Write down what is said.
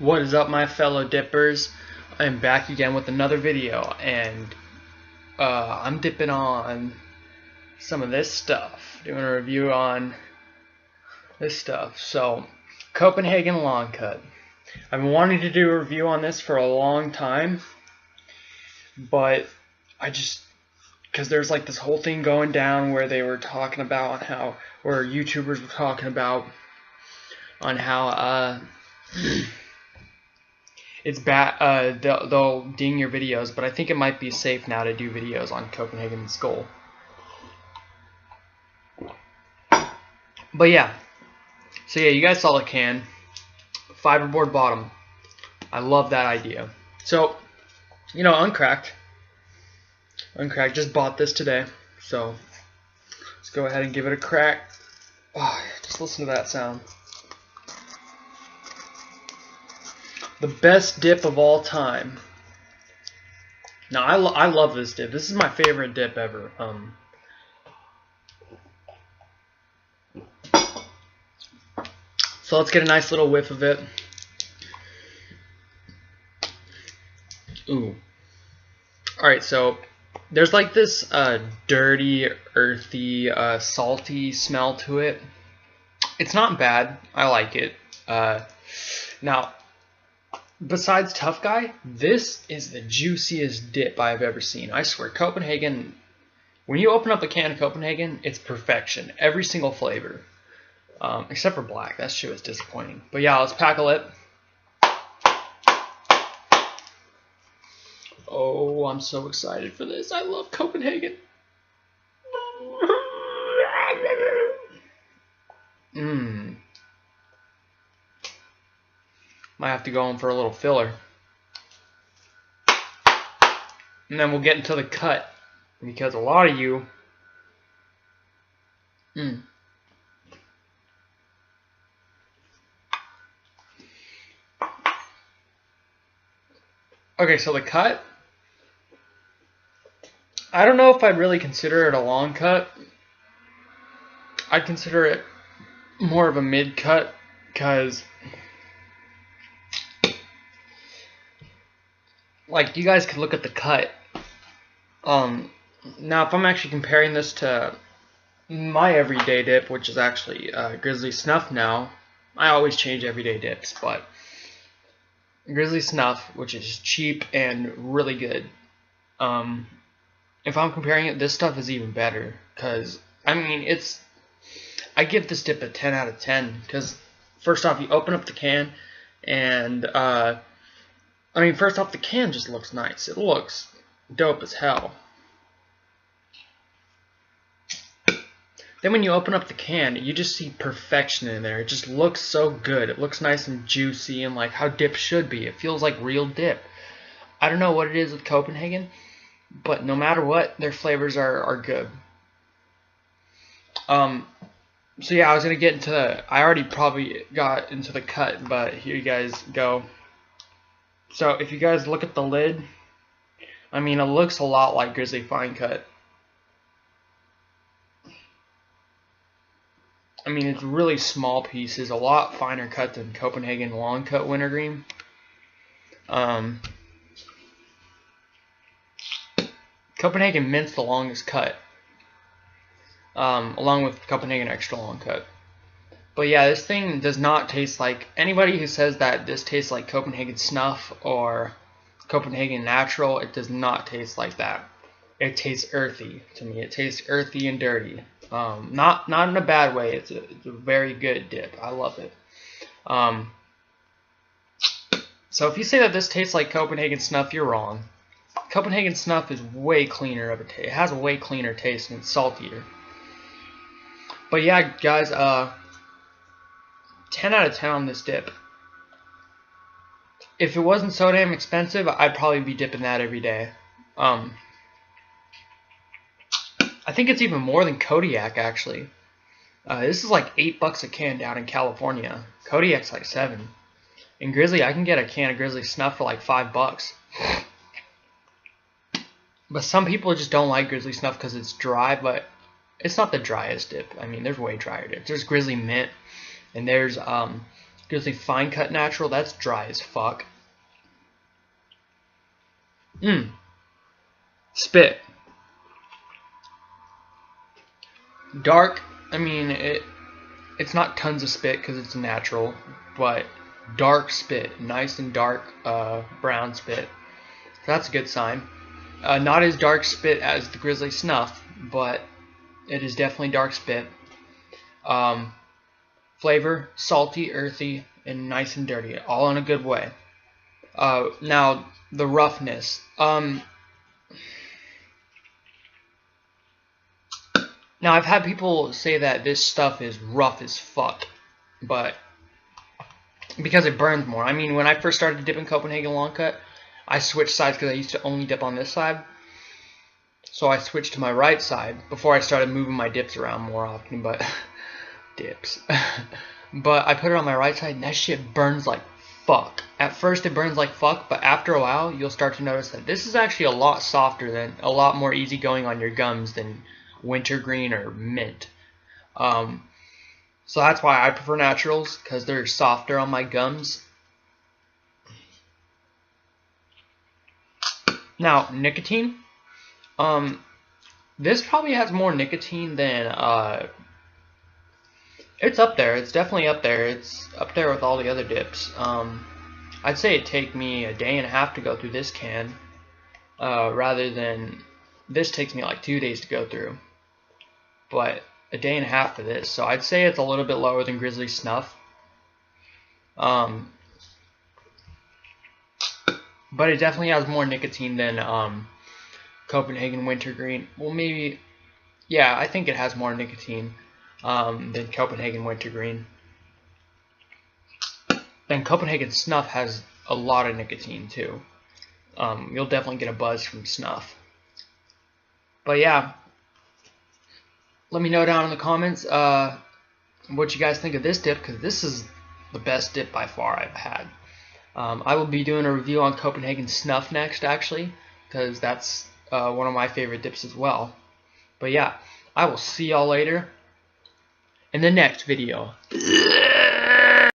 What is up, my fellow dippers? I'm back again with another video, and I'm dipping on some of this stuff, doing a review on this stuff. So, Copenhagen Long Cut. I've been wanting to do a review on this for a long time, but because there's like this whole thing going down where they were talking about where YouTubers were talking about on how it's bad. They'll ding your videos, but I think it might be safe now to do videos on Copenhagen Skull. But yeah, so yeah, you guys saw the can, fiberboard bottom. I love that idea. So, you know, Uncracked just bought this today, so let's go ahead and give it a crack. Oh, just listen to that sound. The best dip of all time. Now, I love this dip. This is my favorite dip ever. So let's get a nice little whiff of it. Ooh. Alright, so there's like this dirty, earthy, salty smell to it. It's not bad. I like it. Now, besides Tough Guy, this is the juiciest dip I've ever seen. I swear, Copenhagen, when you open up a can of Copenhagen, it's perfection. Every single flavor. Except for black. That shit was disappointing. But yeah, let's pack a lip. Oh, I'm so excited for this. I love Copenhagen. Might have to go in for a little filler. And then we'll get into the cut. Because a lot of you... Okay, so the cut... I don't know if I'd really consider it a long cut. I'd consider it more of a mid cut, because... like, you guys could look at the cut. Now, if I'm actually comparing this to my everyday dip, which is actually Grizzly Snuff now, I always change everyday dips, but Grizzly Snuff, which is cheap and really good. If I'm comparing it, this stuff is even better, because, I mean, I give this dip a 10 out of 10, because, first off, you open up the can, and, I mean, first off, the can just looks nice. It looks dope as hell. Then when you open up the can, you just see perfection in there. It just looks so good. It looks nice and juicy and like how dip should be. It feels like real dip. I don't know what it is with Copenhagen, but no matter what, their flavors are good. So yeah, I was going to get into I already probably got into the cut, but here you guys go. So if you guys look at the lid, I mean, it looks a lot like Grizzly Fine Cut. I mean, it's really small pieces, a lot finer cut than Copenhagen Long Cut Wintergreen. Copenhagen Mint's the longest cut, along with Copenhagen Extra Long Cut. But yeah, this thing does not taste like... Anybody who says that this tastes like Copenhagen Snuff or Copenhagen Natural, it does not taste like that. It tastes earthy to me. It tastes earthy and dirty. Not in a bad way. It's a very good dip. I love it. So if you say that this tastes like Copenhagen Snuff, you're wrong. Copenhagen Snuff is way cleaner of a taste. It has a way cleaner taste and it's saltier. But yeah, guys, 10 out of 10 on this dip. If it wasn't so damn expensive, I'd probably be dipping that every day. I think it's even more than Kodiak, actually. This is like $8 a can down in California. Kodiak's like $7. In Grizzly, I can get a can of Grizzly Snuff for like $5. But some people just don't like Grizzly Snuff because it's dry, but it's not the driest dip. I mean, there's way drier dips. There's Grizzly Mint, and there's Grizzly Fine Cut Natural, that's dry as fuck. Spit. Dark, I mean, it's not tons of spit because it's natural, but dark spit, nice and dark brown spit. So that's a good sign. Not as dark spit as the Grizzly Snuff, but it is definitely dark spit. Flavor, salty, earthy, and nice and dirty, all in a good way. Now, the roughness. Now, I've had people say that this stuff is rough as fuck, but because it burns more. I mean, when I first started dipping Copenhagen long cut, I switched sides because I used to only dip on this side. So I switched to my right side before I started moving my dips around more often, but dips. But I put it on my right side and that shit burns like fuck. At first it burns like fuck, but after a while you'll start to notice that this is actually a lot softer, than a lot more easygoing on your gums than wintergreen or mint. So that's why I prefer naturals, because they're softer on my gums. Now, nicotine. This probably has more nicotine than it's up there. It's definitely up there. It's up there with all the other dips. I'd say it'd take me a day and a half to go through this can, rather than this takes me like 2 days to go through. But a day and a half for this, so I'd say it's a little bit lower than Grizzly Snuff. But it definitely has more nicotine than Copenhagen Wintergreen. Well, maybe, yeah, I think it has more nicotine than Copenhagen Wintergreen. And Copenhagen Snuff has a lot of nicotine too. You'll definitely get a buzz from snuff. But yeah, let me know down in the comments what you guys think of this dip, because this is the best dip by far I've had. I will be doing a review on Copenhagen Snuff next, actually, because that's one of my favorite dips as well. But yeah, I will see y'all later in the next video.